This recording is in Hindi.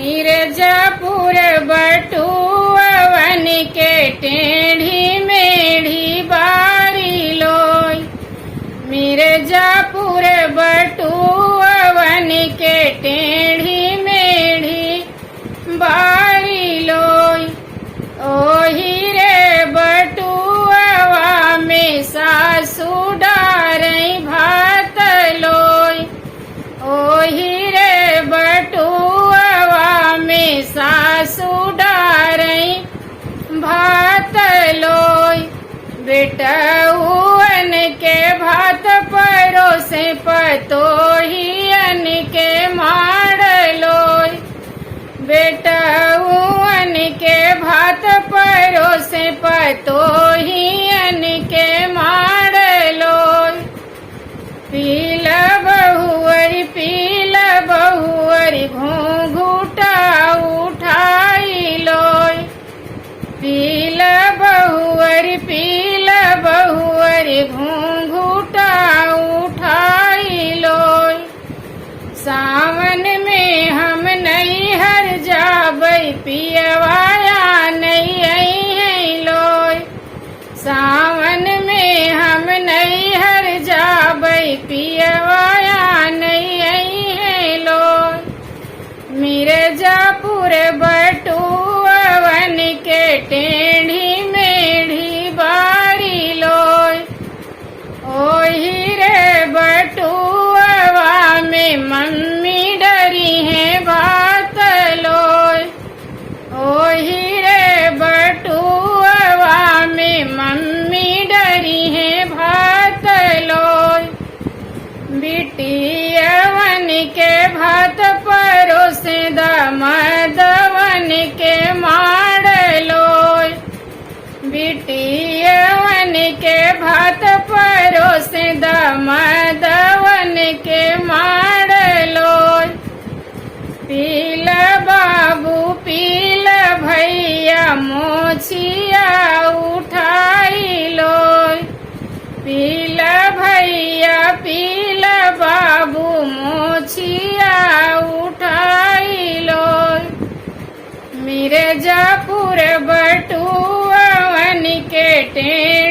मिर्जापुर बटुअवन के टेढ़ी मेढ़ी बारी लोई। मिर्जापुर बटुअवन के टेढ़ी मेढ़ी बारी लोई। ओही रे बटुअवा में सासू डारई भात लोई। ओही रे बटुअवा में सासू डारई भात लोई। बेटउअन के भात परोसे पतोहियन के मार लोई। बेटउअन के भात परोसे पतोहियन के मार लोई। पीला बहुअरी घूंघूटा उठाई लोई। पीला बहुअरी घूंघूटा उठाई लोई। सावन में हम नैहर जाबई पियवाया नहीं आई लोई। सावन में हम नैहर जाबई पियवाया नहीं आई लोई। मिर्जापुर बटुअवन के टेढ़ी मेढ़ी बारी लोई। ओही रे बटुअवा में मम्मी डरी है भात लोई। ओही रे बटुअवा में मम्मी डरी है भात लोई। बिटियवन के भात परोसे दमदवन के मार लोई। बिटियवन के भात परोसे दमदवन के मार लोई। पीला बाबू पीला भैया मोछिया उठाई लोई। पीला भैया पीला बाबू मोछिया उठाई लोई। मिर्जापुर बटुअवन के टेढ़ी